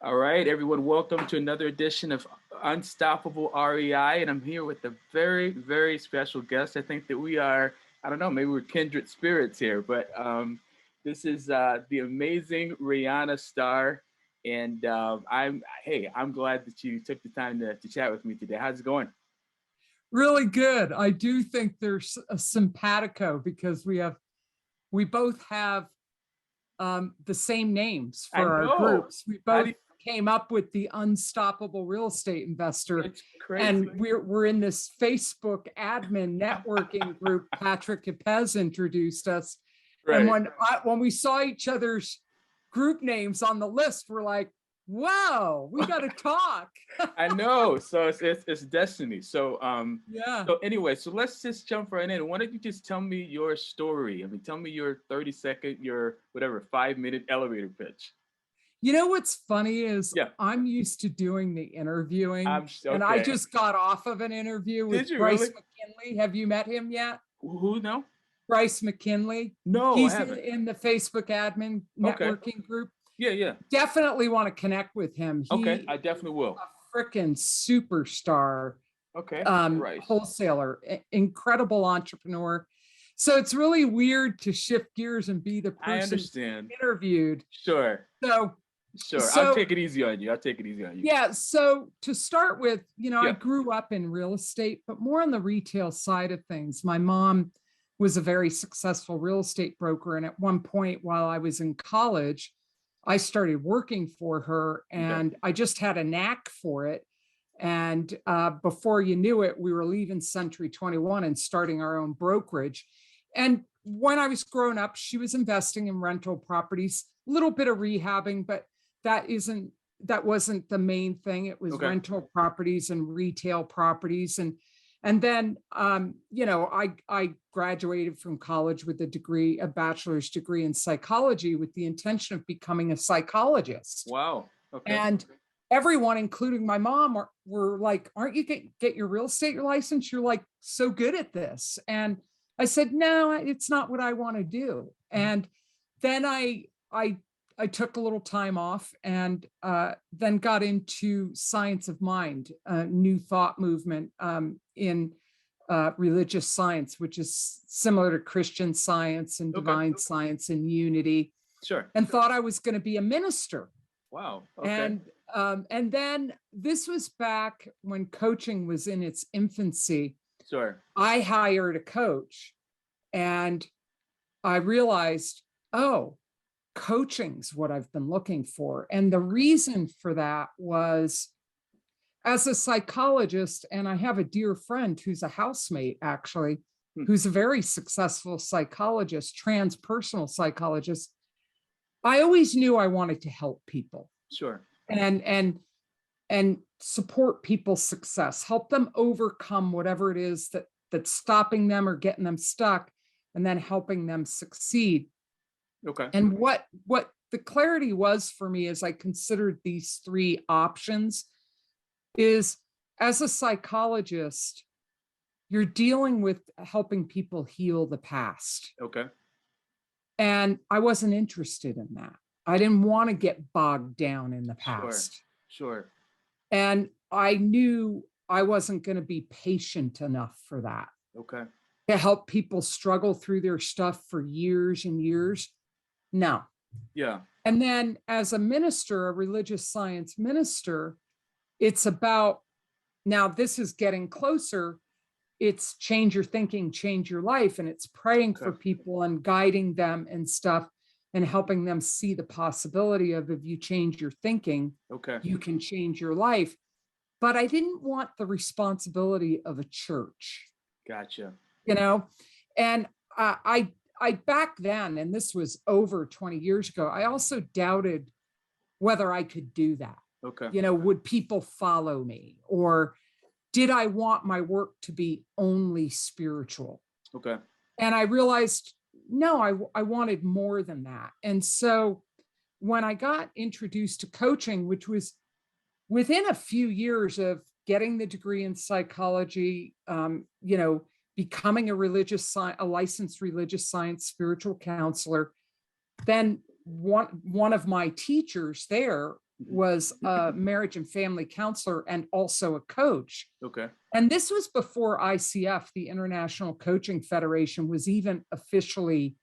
All right, everyone, welcome to another edition of Unstoppable REI. And I'm here with a very, very special guest. I think that we are, I don't know, maybe we're kindred spirits here, but this is the amazing Rihanna Starr. And I'm glad that you took the time to chat with me today. How's it going? Really good. I do think there's a simpatico because we both have the same names I for our know. groups. We both came up with the Unstoppable Real Estate Investor, It's crazy. and we're in this Facebook admin networking group. Patrick Capez introduced us, Right. and when we saw each other's group names on the list, we're like, "Wow, we got to talk." I know. So it's destiny. So Yeah. So anyway, so let's just jump right in. Why don't you just tell me your story? I mean, tell me your 30-second, your whatever, 5-minute elevator pitch. You know what's funny is Yeah. I'm used to doing the interviewing, and I Okay. just got off of an interview with Did you Bryce really? McKinley. Have you met him yet? Who now? Bryce McKinley. No, I He's haven't. in the Facebook admin Okay. networking group. Yeah. Definitely want to connect with him. Okay, I definitely will. A freaking superstar Okay. Right. wholesaler, incredible entrepreneur. So it's really weird to shift gears and be the I person understand. interviewed. Sure. So I'll take it easy on you. Yeah. So to start with, I Yeah. grew up in real estate, but more on the retail side of things. My mom was a very successful real estate broker. And at one point while I was in college, I started working for her, and I just had a knack for it. And before you knew it, we were leaving Century 21 and starting our own brokerage. And when I was growing up, she was investing in rental properties, a little bit of rehabbing, but that wasn't the main thing. It was rental properties and retail properties. And then, I graduated from college with a bachelor's degree in psychology with the intention of becoming a psychologist. Wow. Okay. And everyone, including my mom, were like, "Aren't you get your real estate license? You're like so good at this." And I said, "No, it's not what I want to do." And then I took a little time off, and then got into science of mind, new thought movement in religious science, which is similar to Christian science and divine science and unity. Sure. And thought I was going to be a minister. Wow. Okay. And then this was back when coaching was in its infancy. Sure. I hired a coach, and I realized, oh, coaching's what I've been looking for. And the reason for that was, as a psychologist, and I have a dear friend who's a housemate, actually, who's a very successful psychologist, transpersonal psychologist, I always knew I wanted to help people. Sure. And support people's success, help them overcome whatever it is that's stopping them or getting them stuck, and then helping them succeed. Okay. And what the clarity was for me as I considered these three options is, as a psychologist, you're dealing with helping people heal the past. Okay. And I wasn't interested in that. I didn't want to get bogged down in the past. Sure. And I knew I wasn't going to be patient enough for that. Okay. To help people struggle through their stuff for years and years. No. Yeah. And then as a minister, a religious science minister, it's about, now this is getting closer, it's change your thinking, change your life. And it's praying for people and guiding them and stuff, and helping them see the possibility of, if you change your thinking, you can change your life. But I didn't want the responsibility of a church. Gotcha. And I back then, and this was over 20 years ago, I also doubted whether I could do that. Would people follow me? Or did I want my work to be only spiritual? And I realized, no, I wanted more than that. And so when I got introduced to coaching, which was within a few years of getting the degree in psychology, becoming a licensed religious science spiritual counselor, then one of my teachers there was a marriage and family counselor and also a coach. Okay. And this was before ICF, the International Coaching Federation, was even officially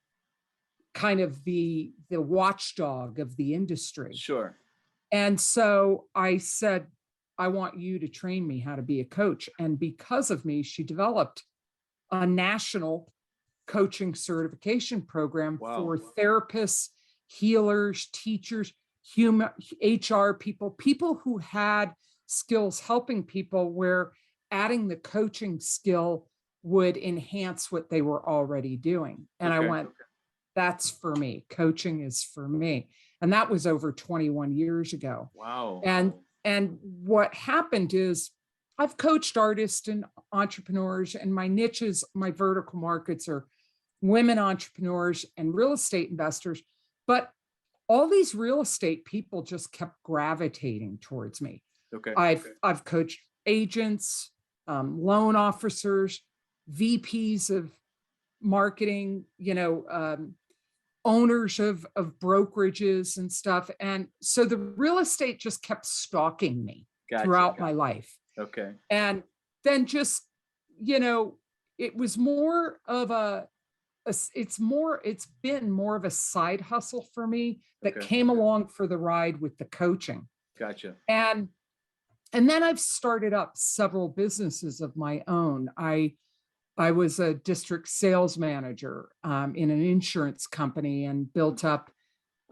kind of the watchdog of the industry. Sure. And so I said, I want you to train me how to be a coach. And because of me, she developed a national coaching certification program for therapists, healers, teachers, human HR people who had skills helping people, where adding the coaching skill would enhance what they were already doing. And I went, that's for me. Coaching is for me. And that was over 21 years ago. Wow. And what happened is I've coached artists and entrepreneurs, and my niches, my vertical markets are women entrepreneurs and real estate investors. But all these real estate people just kept gravitating towards me. Okay. I've coached agents, loan officers, VPs of marketing, owners of brokerages and stuff. And so the real estate just kept stalking me throughout my life. Okay. And then just, it was more of it's been more of a side hustle for me that came along for the ride with the coaching. Gotcha. And then I've started up several businesses of my own. I was a district sales manager in an insurance company and built up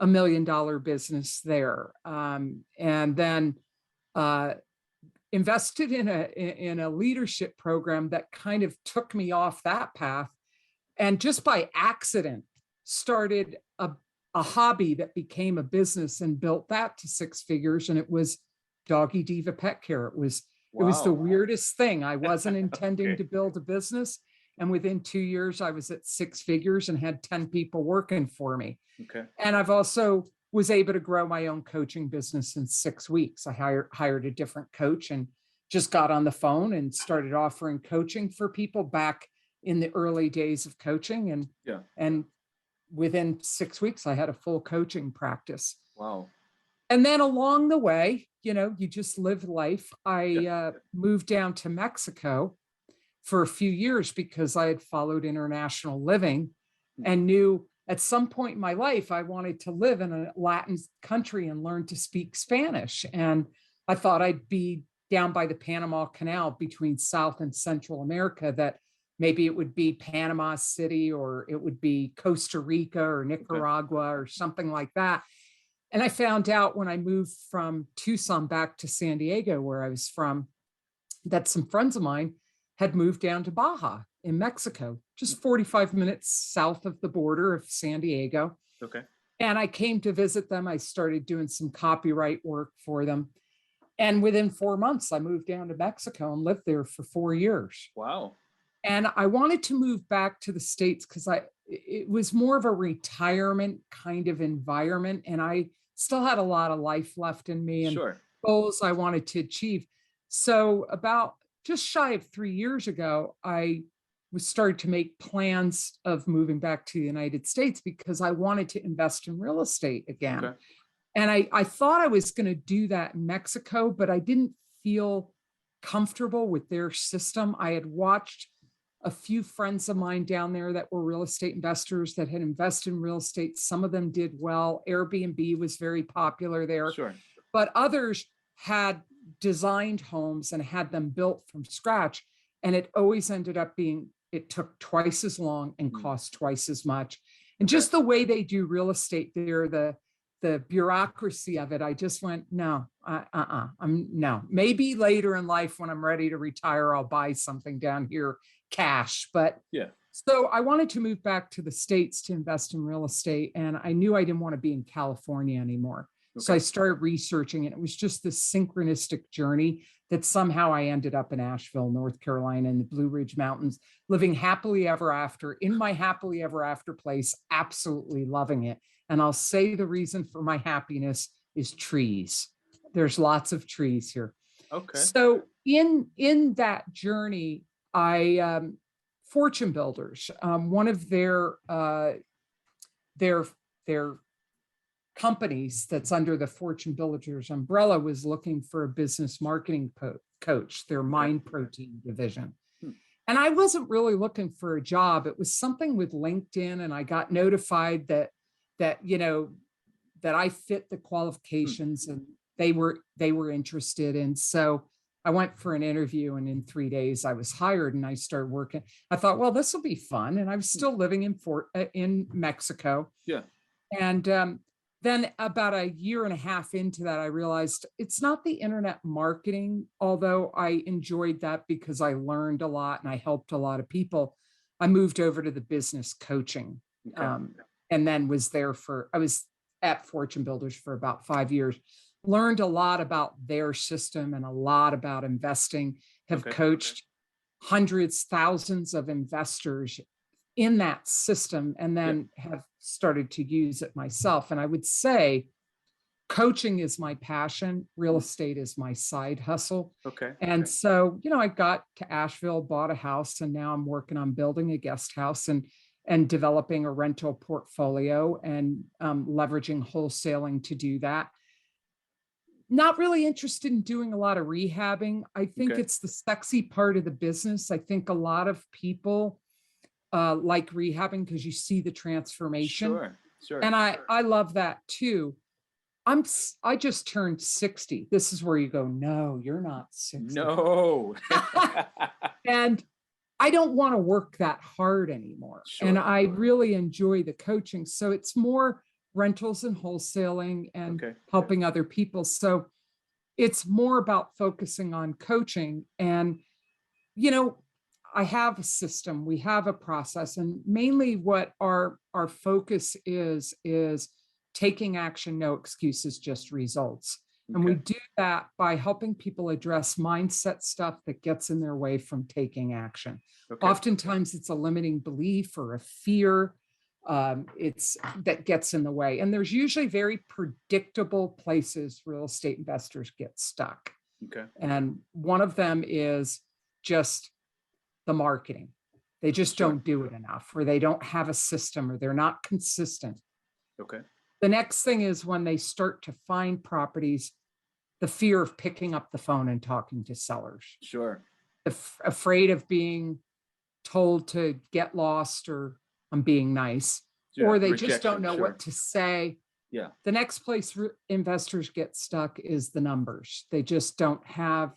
$1 million business there. And then invested in a leadership program that kind of took me off that path. And just by accident, started a hobby that became a business and built that to 6 figures. And it was Doggy Diva Pet Care. It was the weirdest thing. I wasn't intending to build a business. And within 2 years, I was at 6 figures and had 10 people working for me. Okay. And I've also was able to grow my own coaching business in 6 weeks. I hired a different coach and just got on the phone and started offering coaching for people back in the early days of coaching. And within 6 weeks, I had a full coaching practice. Wow. And then along the way, you just live life. I moved down to Mexico for a few years because I had followed international living and knew at some point in my life, I wanted to live in a Latin country and learn to speak Spanish. And I thought I'd be down by the Panama Canal between South and Central America, that maybe it would be Panama City or it would be Costa Rica or Nicaragua or something like that. And I found out when I moved from Tucson back to San Diego, where I was from, that some friends of mine had moved down to Baja in Mexico, just 45 minutes south of the border of San Diego. Okay. And I came to visit them. I started doing some copyright work for them. And within 4 months, I moved down to Mexico and lived there for 4 years. Wow. And I wanted to move back to the States because it was more of a retirement kind of environment. And I still had a lot of life left in me and goals I wanted to achieve. So about just shy of 3 years ago, I was started to make plans of moving back to the United States because I wanted to invest in real estate again. Okay. And I thought I was going to do that in Mexico, but I didn't feel comfortable with their system. I had watched a few friends of mine down there that were real estate investors that had invested in real estate. Some of them did well. Airbnb was very popular there. Sure. But others had designed homes and had them built from scratch. And it always ended up being, it took twice as long and cost twice as much. And just the way they do real estate there, the bureaucracy of it, I just went, no, no. Maybe later in life when I'm ready to retire, I'll buy something down here cash. But so I wanted to move back to the States to invest in real estate. And I knew I didn't want to be in California anymore. Okay. So I started researching, and it was just this synchronistic journey that somehow I ended up in Asheville, North Carolina, in the Blue Ridge Mountains, living happily ever after in my happily ever after place, absolutely loving it. And I'll say the reason for my happiness is trees. There's lots of trees here. Okay. So in that journey, Fortune Builders, one of their companies that's under the Fortune Builders umbrella was looking for a business marketing coach, their Mind Protein division. And I wasn't really looking for a job. It was something with LinkedIn, and I got notified that I fit the qualifications, and they were interested. And so I went for an interview, and in 3 days I was hired and I started working. I thought, well, this will be fun. And I was still living in Mexico. Yeah. And then about a year and a half into that, I realized it's not the internet marketing, although I enjoyed that because I learned a lot and I helped a lot of people. I moved over to the business coaching, and then I was at Fortune Builders for about 5 years, learned a lot about their system and a lot about investing, have coached hundreds, thousands of investors in that system, and then have started to use it myself. And I would say coaching is my passion. Real estate is my side hustle. And so, I got to Asheville, bought a house, and now I'm working on building a guest house and developing a rental portfolio and leveraging wholesaling to do that. Not really interested in doing a lot of rehabbing. I think it's the sexy part of the business. I think a lot of people like rehabbing because you see the transformation. Sure. And I love that too. I just turned 60. This is where you go, no, you're not 60. No. And I don't want to work that hard anymore. And I really enjoy the coaching. So it's more rentals and wholesaling and helping other people. So it's more about focusing on coaching. And, I have a system, we have a process, and mainly what our focus is taking action, no excuses, just results. And we do that by helping people address mindset stuff that gets in their way from taking action. Oftentimes it's a limiting belief or a fear that gets in the way. And there's usually very predictable places real estate investors get stuck. And one of them is just the marketing. They just don't do it enough, or they don't have a system, or they're not consistent. The next thing is when they start to find properties, the fear of picking up the phone and talking to sellers. Afraid of being told to get lost, or I'm being nice, or they just don't know what to say. The next place investors get stuck is the numbers. They just don't have,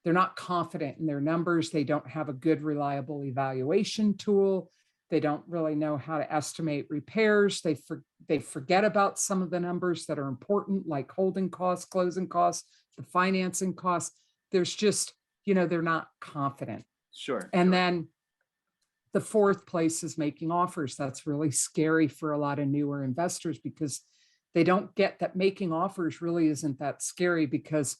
they're not confident in their numbers. They don't have a good, reliable evaluation tool. They don't really know how to estimate repairs. They forget about some of the numbers that are important, like holding costs, closing costs, the financing costs. There's just, they're not confident. And then the fourth place is making offers. That's really scary for a lot of newer investors because they don't get that making offers really isn't that scary, because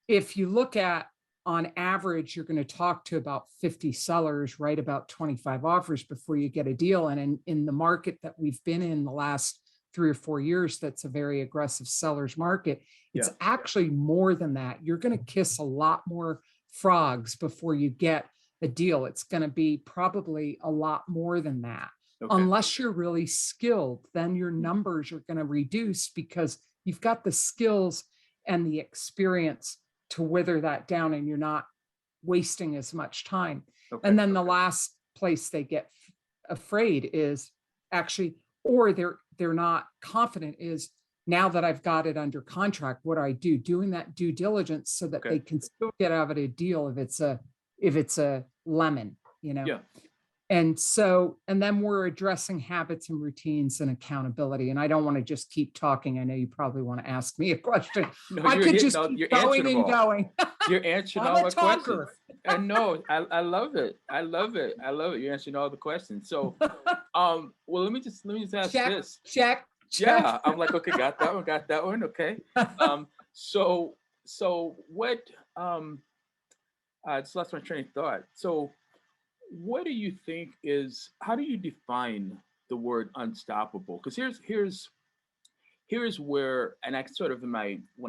if you look at, on average, you're going to talk to about 50 sellers, write about 25 offers before you get a deal. And in the market that we've been in the last 3 or 4 years, that's a very aggressive seller's market. It's actually more than that. You're going to kiss a lot more frogs before you get a deal. It's going to be probably a lot more than that. Unless you're really skilled, then your numbers are going to reduce because you've got the skills and the experience to wither that down, and you're not wasting as much time. And then the last place they get afraid is actually, or they're not confident, is now that I've got it under contract, what do I do? Doing that due diligence so that they can still get out of a deal if it's a lemon, And so, and then we're addressing habits and routines and accountability. And I don't want to just keep talking. I know you probably want to ask me a question. No, I could just keep going and going. You're answering all my questions. I know. I love it. I love it. You're answering all the questions. So, well, let me just ask this. Check. Yeah, I'm like, okay, got that one. Okay. So what? I just lost my train of thought. So, what do you think how do you define the word unstoppable? Because here's where, and I sort of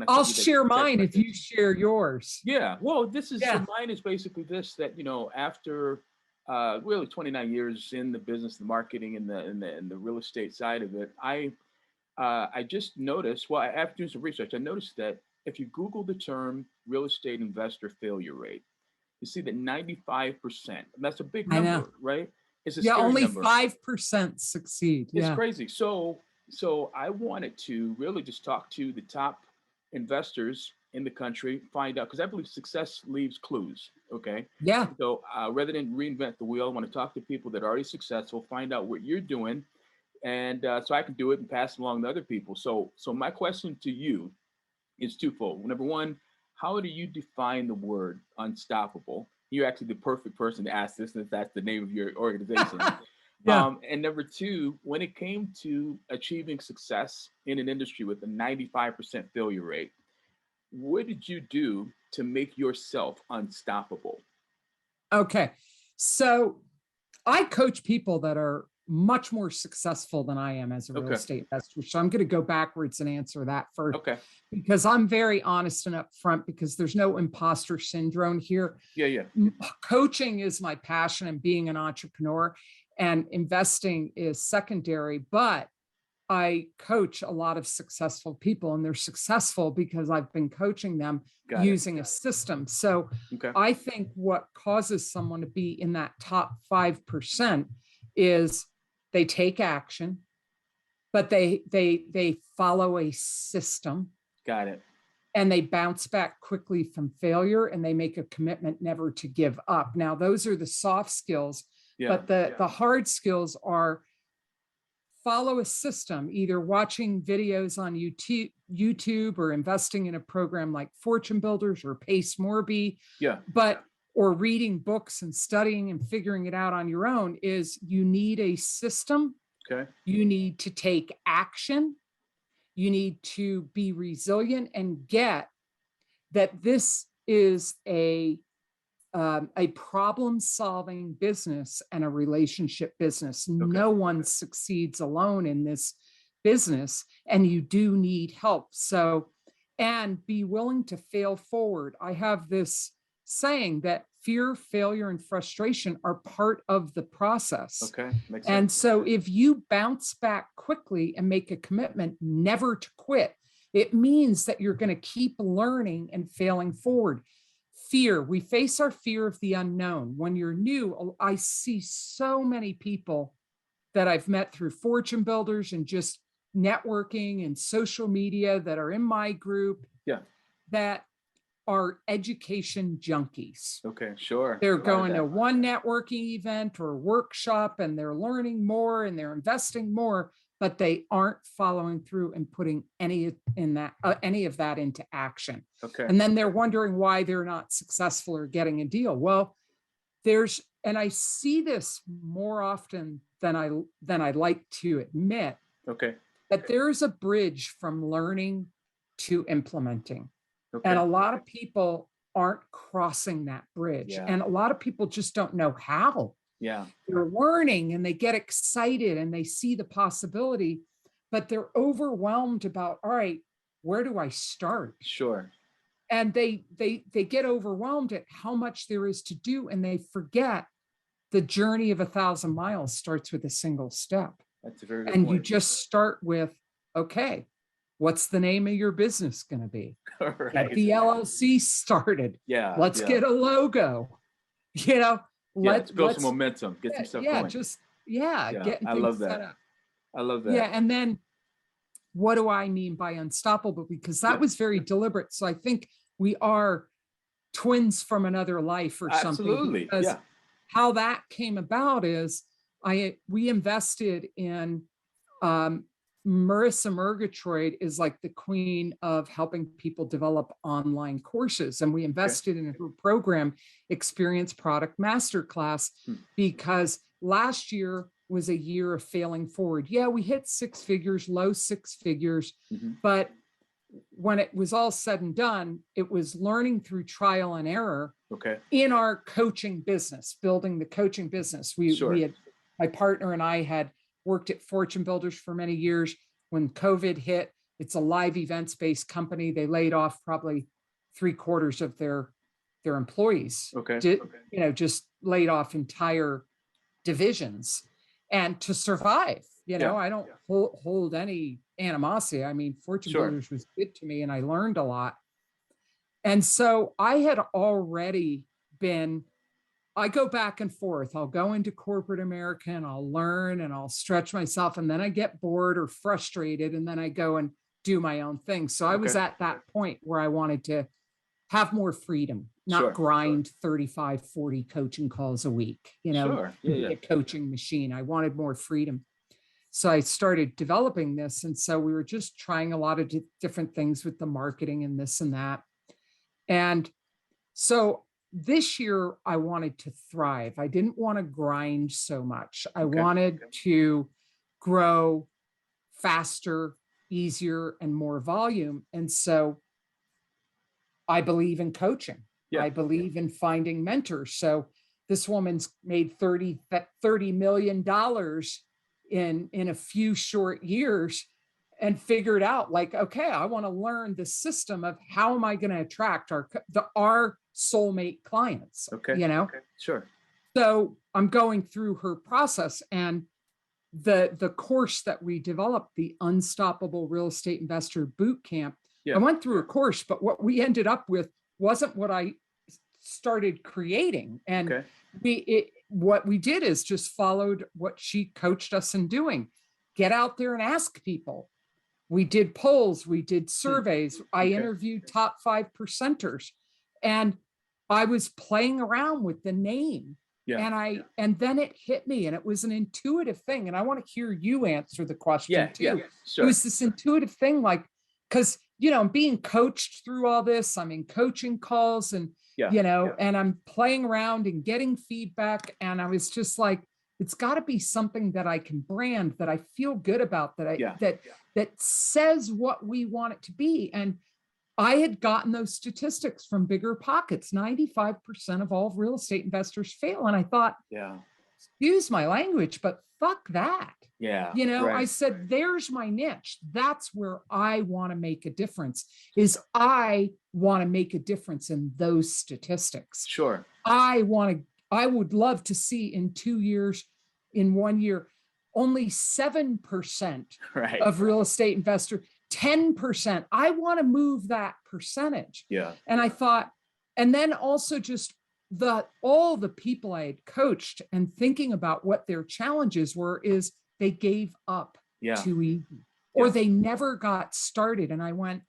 I'll share mine if you share yours. Yeah. Well, so mine is basically this, that, after really 29 years in the business, the marketing and the real estate side of it, I just noticed, well, after doing some research, I noticed that if you Google the term real estate investor failure rate, you see that 95%, and that's a big I know. number, right? It's a Yeah, scary only number. 5% succeed. It's Yeah. crazy. So I wanted to really just talk to the top investors in the country, find out, because I believe success leaves clues. Okay. Yeah. So rather than reinvent the wheel, I want to talk to people that are already successful, find out what you're doing, and so I can do it and pass it along to other people. So my question to you is twofold. Number one, how do you define the word unstoppable? You're actually the perfect person to ask this, since that's the name of your organization. Yeah. And number two, when it came to achieving success in an industry with a 95% failure rate, what did you do to make yourself unstoppable? Okay. So I coach people that are much more successful than I am as a real Okay. estate investor. So I'm going to go backwards and answer that first, Okay. because I'm very honest and upfront, because there's no imposter syndrome here. Yeah. Yeah. Coaching is my passion, and being an entrepreneur, and investing is secondary. But I coach a lot of successful people, and they're successful because I've been coaching them Got it. using a system. So Okay. I think what causes someone to be in that top 5% is they take action, but they follow a system, Got it. and they bounce back quickly from failure, and they make a commitment never to give up. Now, those are the soft skills, Yeah. but the hard skills are follow a system, either watching videos on YouTube or investing in a program like Fortune Builders or Pace Morby, Yeah. but or reading books and studying and figuring it out on your own. Is you need a system, Okay. you need to take action, you need to be resilient, and get that this is a problem-solving business and a relationship business. Okay. No one succeeds alone in this business, and you do need help. So, and be willing to fail forward. I have this saying that fear, failure, and frustration are part of the process. Okay. Makes And sense. so if you bounce back quickly and make a commitment never to quit, it means that you're going to keep learning and failing forward. Fear, we face our fear of the unknown. When you're new, I see so many people that I've met through Fortune Builders and just networking and social media that are in my group Yeah. that are education junkies. Okay. Sure. They're A lot of going to that. one networking event or workshop, and they're learning more and they're investing more, but they aren't following through and putting any of that into action. Okay. And then they're wondering why they're not successful or getting a deal. Well, and I see this more often than I like to admit, Okay. that there is a bridge from learning to implementing. And Okay. a lot of people aren't crossing that bridge. Yeah. And a lot of people just don't know how. Yeah. They're learning and they get excited and they see the possibility, but they're overwhelmed about, all right, where do I start? Sure. And they get overwhelmed at how much there is to do, and they forget the journey of 1,000 miles starts with a single step. That's a very good And you point. just start with, okay, what's the name of your business going to be? All Get right. the LLC started. Yeah. Let's Yeah. get a logo. You know, Yeah. Let's build some momentum. Get some stuff going. Yeah. Getting I things love set that. up. I love that. Yeah, and then what do I mean by unstoppable? Because that Yeah. was very deliberate. So I think we are twins from another life or something. Absolutely. Because Yeah. how that came about is we invested in Marissa Murgatroyd is like the queen of helping people develop online courses. And we invested in her program, Experience Product Masterclass, because last year was a year of failing forward. Yeah, we hit six figures, low six figures, but when it was all said and done, it was learning through trial and error in our coaching business, building the coaching business. We had, my partner and I had worked at Fortune Builders for many years. When COVID hit, it's a live events-based company. They laid off probably 3/4 of their employees. Just laid off entire divisions. And to survive, You Yeah. know, I don't hold any animosity. I mean, Fortune Sure. Builders was good to me and I learned a lot. And so I had already been, I go back and forth. I'll go into corporate America and I'll learn and I'll stretch myself. And then I get bored or frustrated. And then I go and do my own thing. So I was Okay. at that point where I wanted to have more freedom, not Sure. grind 35, 40 coaching calls a week, you know, Sure. Yeah. be Yeah. a coaching machine. I wanted more freedom. So I started developing this. And so we were just trying a lot of different things with the marketing and this and that. And so this year I wanted to thrive. I didn't want to grind so much. I Okay. wanted to grow faster, easier, and more volume. And so I believe in coaching. Yeah. I believe in finding mentors. So this woman's made $30 million in a few short years and figured out like, okay, I want to learn the system of how am I going to attract our soulmate clients, Okay. you know? Okay. Sure. So I'm going through her process, and the course that we developed, the Unstoppable Real Estate Investor Boot Camp, Yeah. I went through a course, but what we ended up with wasn't what I started creating. And Okay. what we did is just followed what she coached us in doing. Get out there and ask people. We did polls, we did surveys. I Okay. interviewed top 5%ers, and I was playing around with the name. Yeah. And then it hit me, and it was an intuitive thing. And I want to hear you answer the question too. Yeah. It Sure. was this intuitive thing, like, because, you know, I'm being coached through all this. I'm in coaching calls and, Yeah. you know, and I'm playing around and getting feedback. And I was just like, it's got to be something that I can brand, that I feel good about, that says what we want it to be. And I had gotten those statistics from Bigger Pockets. 95% of all real estate investors fail. And I thought, Yeah. excuse my language, but fuck that. Yeah. You know, Right. I said, there's my niche. That's where I want to make a difference, is I want to make a difference in those statistics. Sure. I would love to see in 2 years, in 1 year, only 7% Right. of real estate investor, 10%. I want to move that percentage. Yeah. And I thought, and then also just all the people I had coached and thinking about what their challenges were is they gave up too easy, or they never got started. And I went,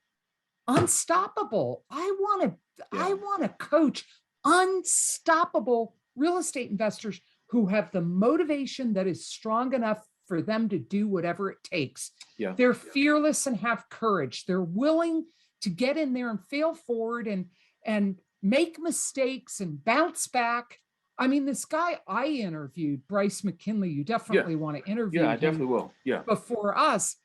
unstoppable. I want to coach unstoppable real estate investors who have the motivation that is strong enough for them to do whatever it takes. Yeah. They're fearless and have courage. They're willing to get in there and fail forward and make mistakes and bounce back. I mean, this guy I interviewed, Bryce McKinley, you definitely want to interview him. I definitely will. Yeah. Before us,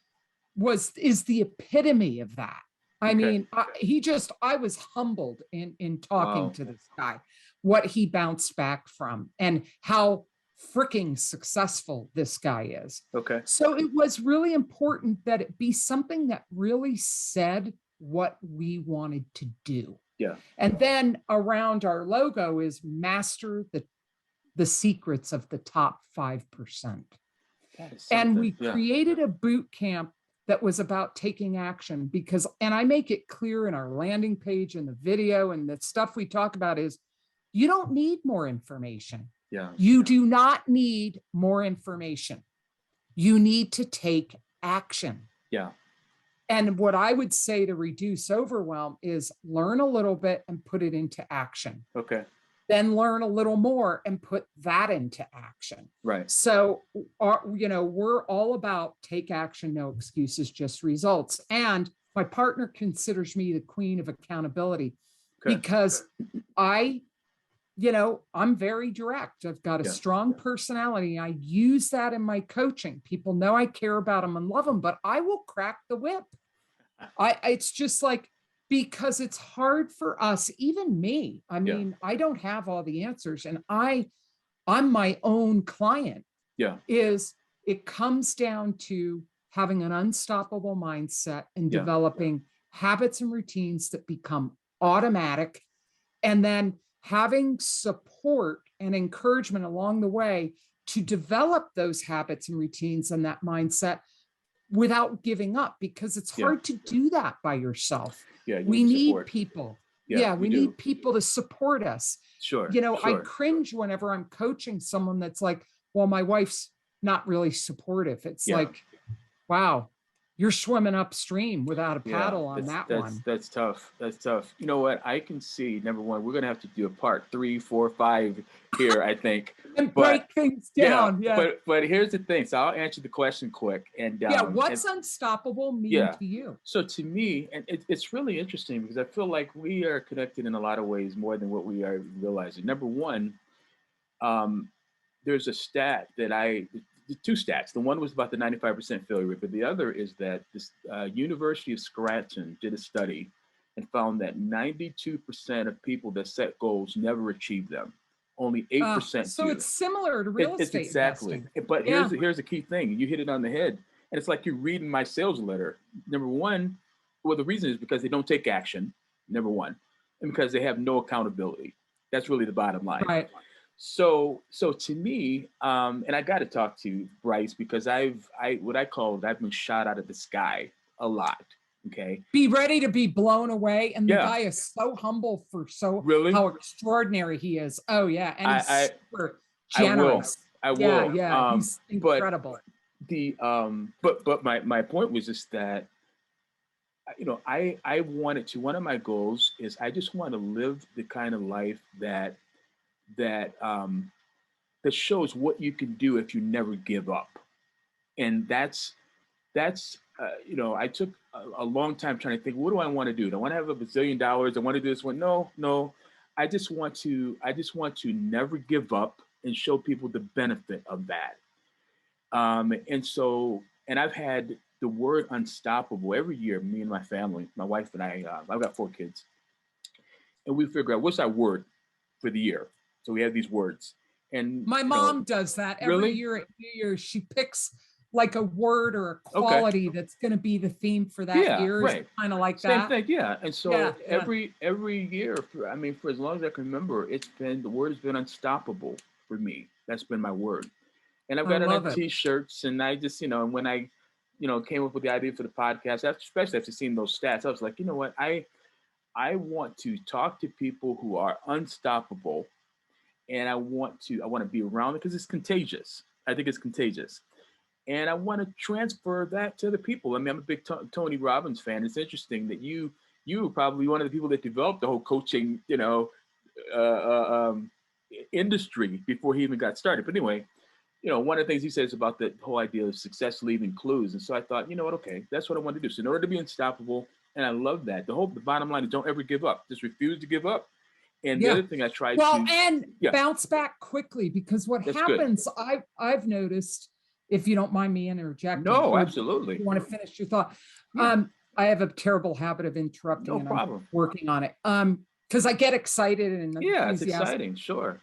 is the epitome of that. I mean, I was humbled in talking to this guy, what he bounced back from and how freaking successful this guy is. Okay. So it was really important that it be something that really said what we wanted to do. Yeah. And then around our logo is master the secrets of the top 5%. And we created a boot camp that was about taking action because, and I make it clear in our landing page and the video and the stuff we talk about is, you don't need more information. Yeah. You do not need more information. You need to take action. Yeah. And what I would say to reduce overwhelm is learn a little bit and put it into action. Okay. Then learn a little more and put that into action. Right. So, we're all about take action, no excuses, just results. And my partner considers me the queen of accountability because I'm very direct. I've got a strong personality. I use that in my coaching. People know I care about them and love them, but I will crack the whip. It's just like, because it's hard for us, even me. I mean, I don't have all the answers, and I'm my own client. Yeah. It comes down to having an unstoppable mindset and developing habits and routines that become automatic, and then having support and encouragement along the way to develop those habits and routines and that mindset without giving up, because it's hard to do that by yourself. Yeah, We need people. Yeah, We need people to support us. Sure. I cringe whenever I'm coaching someone that's like, well, my wife's not really supportive. It's like, wow, you're swimming upstream without a paddle on that one. That's tough. That's tough. You know what? I can see, number one, we're going to have to do a part 3, 4, 5 here, I think. And break things down. But here's the thing. So I'll answer the question quick. And what's unstoppable mean to you? So to me, and it's really interesting because I feel like we are connected in a lot of ways more than what we are realizing. Number one, there's a stat that two stats. The one was about the 95% failure rate, but the other is that this University of Scranton did a study and found that 92% of people that set goals never achieve them. Only 8% so do. It's similar to real estate exactly. investing. But here's the key thing. You hit it on the head. And it's like you're reading my sales letter. Number one, well, the reason is because they don't take action, number one, and because they have no accountability. That's really the bottom line. Right. So to me, and I got to talk to Bryce because I've been shot out of the sky a lot. Okay. Be ready to be blown away. And the guy is so humble for how extraordinary he is. Oh yeah. And he's super generous. I will. Yeah. He's incredible. But my point was just that, I wanted to, one of my goals is I just want to live the kind of life that shows what you can do if you never give up. And that's I took a long time trying to think, what do I want to do? Do I want to have $1 bazillion? I want to do this one. No. I just want to never give up and show people the benefit of that. And I've had the word unstoppable every year, me and my family, my wife and I, I've got 4 kids, and we figure out what's our word for the year. So we have these words. And my mom does that every year at New Year's. She picks like a word or a quality that's going to be the theme for that year. Right. Kind of like that. Same thing, yeah. And so every year, for as long as I can remember, the word has been unstoppable for me. That's been my word. And I've got it on T-shirts, and I just, and when I, came up with the idea for the podcast, especially after seeing those stats, I was like, you know what, I want to talk to people who are unstoppable, and I want to be around it because it's contagious. I think it's contagious. And I want to transfer that to the people. I mean, I'm a big Tony Robbins fan. It's interesting that you were probably one of the people that developed the whole coaching, industry before he even got started. But anyway, one of the things he says about the whole idea of success leaving clues. And so I thought, you know what? Okay, that's what I want to do. So in order to be unstoppable, and I love that. The bottom line is don't ever give up. Just refuse to give up. And the other thing I tried bounce back quickly, because what happens, I've noticed, if you don't mind me interjecting. No, absolutely. You want to finish your thought. I have a terrible habit of interrupting. No problem. I'm working on it. Because I get excited and it's exciting. Sure.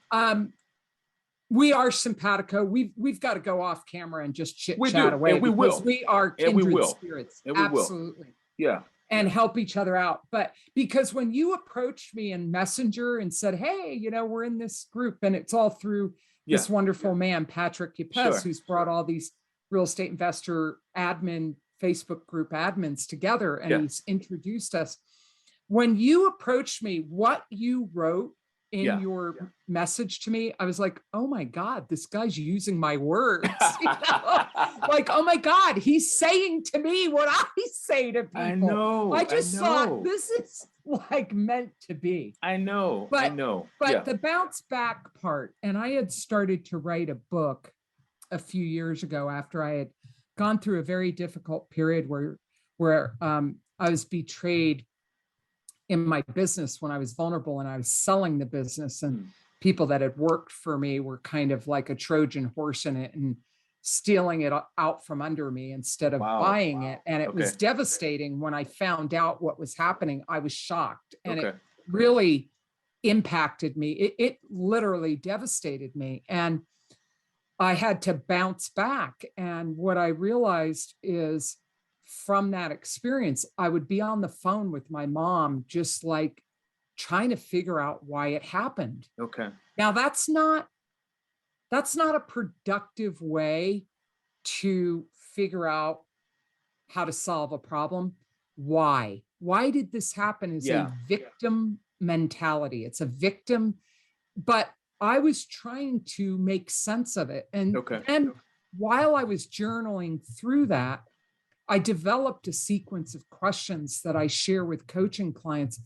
We are simpatico. We've got to go off camera and just chit chat away. And we will. We are kindred spirits. And we absolutely. Will. Yeah. And help each other out. But because when you approached me in Messenger and said, hey, we're in this group, and it's all through this wonderful man, Patrick Ypes, who's brought all these real estate investor Facebook group admins together, and he's introduced us. When you approached me, what you wrote in your message to me, I was like, oh my God, this guy's using my words. Like, oh my God, he's saying to me what I say to people. I know. I just thought this is like meant to be. I know. But the bounce back part, and I had started to write a book a few years ago after I had gone through a very difficult period where I was betrayed in my business when I was vulnerable and I was selling the business, and people that had worked for me were kind of like a Trojan horse in it and stealing it out from under me instead of buying it. And it was devastating. When I found out what was happening, I was shocked, and it really impacted me. It literally devastated me. And I had to bounce back. And what I realized is, from that experience, I would be on the phone with my mom, just like trying to figure out why it happened. Okay. Now that's not That's not a productive way to figure out how to solve a problem. Why? Why did this happen is a Yeah. victim mentality. It's a victim, but I was trying to make sense of it. And Okay. then while I was journaling through that, I developed a sequence of questions that I share with coaching clients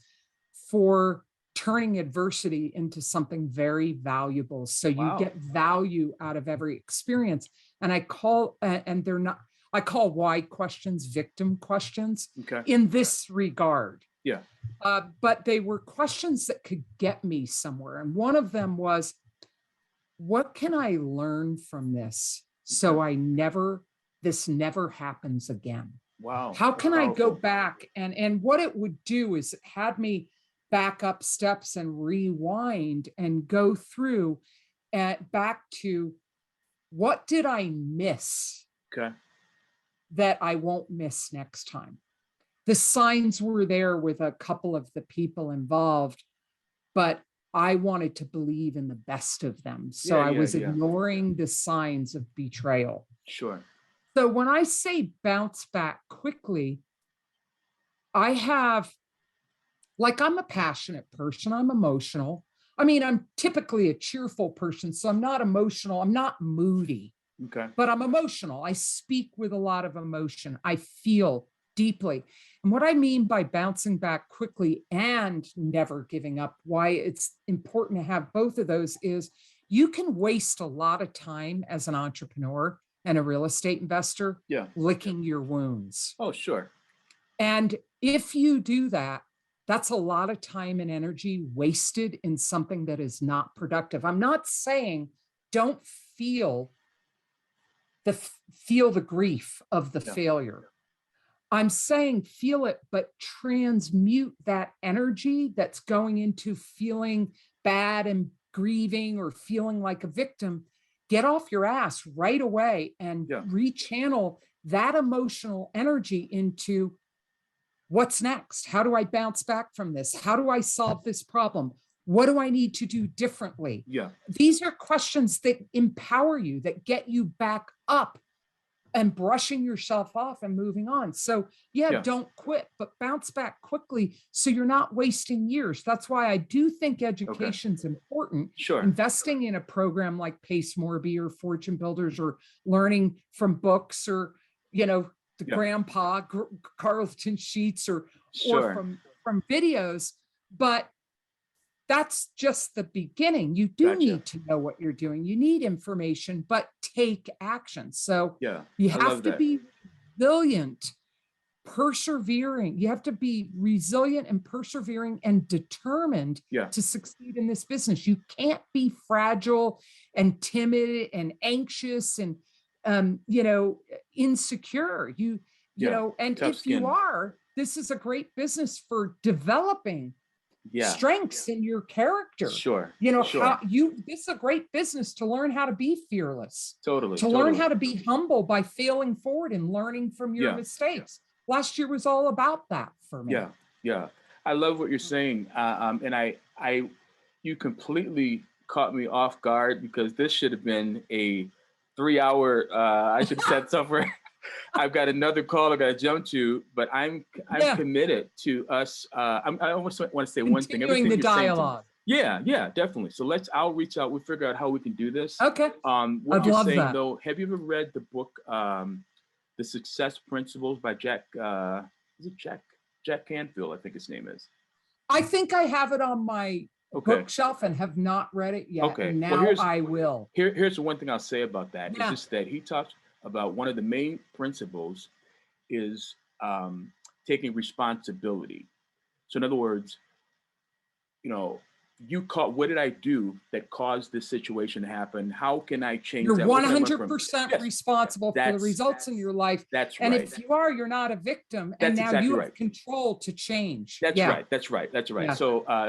for turning adversity into something very valuable. So you Wow. get value out of every experience. And I call, and they're not, I call why questions victim questions Okay. in this regard. Yeah. But they were questions that could get me somewhere. And one of them was, what can I learn from this so this never happens again? Wow. How That's can I go powerful. back? And what it would do is it had me back up steps and rewind and go through back to, what did I miss Okay. that I won't miss next time? The signs were there with a couple of the people involved, but I wanted to believe in the best of them. So Yeah, I yeah, was yeah. ignoring the signs of betrayal. Sure. So when I say bounce back quickly, I have, like, I'm a passionate person. I'm emotional. I mean, I'm typically a cheerful person, so I'm not emotional. I'm not moody, Okay. but I'm emotional. I speak with a lot of emotion. I feel deeply. And what I mean by bouncing back quickly and never giving up, why it's important to have both of those is you can waste a lot of time as an entrepreneur and a real estate investor Yeah. licking your wounds. Oh, sure. And if you do that, that's a lot of time and energy wasted in something that is not productive. I'm not saying don't feel the grief of the Yeah. failure. I'm saying feel it, but transmute that energy that's going into feeling bad and grieving or feeling like a victim. Get off your ass right away and Yeah. rechannel that emotional energy into, what's next? How do I bounce back from this? How do I solve this problem? What do I need to do differently? Yeah. These are questions that empower you, that get you back up and brushing yourself off and moving on. So yeah, Yeah. don't quit, but bounce back quickly so you're not wasting years. That's why I do think education's important. Sure. Investing in a program like Pace Morby or Fortune Builders, or learning from books, or, the Yeah. grandpa Carlton Sheets, or Sure. from videos. But that's just the beginning. You do Gotcha. need to know what you're doing. You need information, but take action. So Yeah. you I have love to that. be resilient, persevering. You have to be resilient and persevering and determined Yeah. to succeed in this business. You can't be fragile and timid and anxious and insecure. Yeah. And Tough if you skin. are, this is a great business for developing Yeah. strengths in your character. Sure. Sure. How this is a great business to learn how to be fearless, Totally. to learn how to be humble by failing forward and learning from your Yeah. mistakes. Last year was all about that for me. Yeah. Yeah. I love what you're saying. And you completely caught me off guard, because this should have been a 3 hour, I should have said somewhere. I've got another call I got to jump to, but I'm Yeah. committed to us. I almost want to say one thing. Continuing Everything the you're saying to me. dialogue. Yeah, yeah, definitely. So I'll reach out. We'll figure out how we can do this. Okay. What I'd you're love saying that. though, have you ever read the book, The Success Principles by Jack? Is it Jack Canfield? I think his name is. I think I have it on my bookshelf and have not read it yet. Okay. And Well, now I will. Here's the one thing I'll say about that. Yeah. It's just that he talks about one of the main principles is taking responsibility. So in other words, what did I do that caused this situation to happen? How can I change You're that? 100% responsible for the results in your life. That's and right. if you are, you're not a victim. And That's now exactly you have right. control to change. That's Yeah. right. That's right. That's right. Yeah.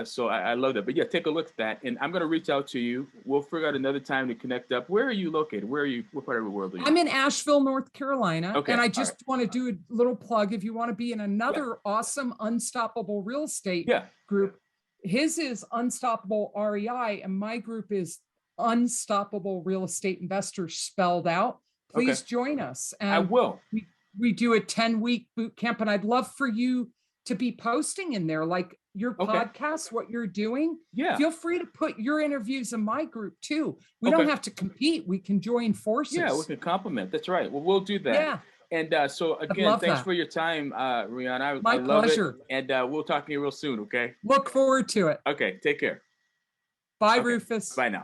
So I love that. But yeah, take a look at that. And I'm going to reach out to you. We'll figure out another time to connect up. Where are you located? What part of the world are you? I'm in Asheville, North Carolina. Okay. And I just want to do a little plug. If you want to be in another awesome, unstoppable real estate group, his is Unstoppable REI, and my group is Unstoppable Real Estate Investors spelled out. Please join us. I And will. we do a 10-week boot camp, and I'd love for you to be posting in there, like your podcast, what you're doing. Yeah. Feel free to put your interviews in my group too. We don't have to compete. We can join forces. Yeah, we can complement. That's right. Well, we'll do that. Yeah. And so again, thanks for your time, Rihanna. I love pleasure. It. And we'll talk to you real soon, okay? Look forward to it. Okay, take care. Bye, Rufus. Bye now.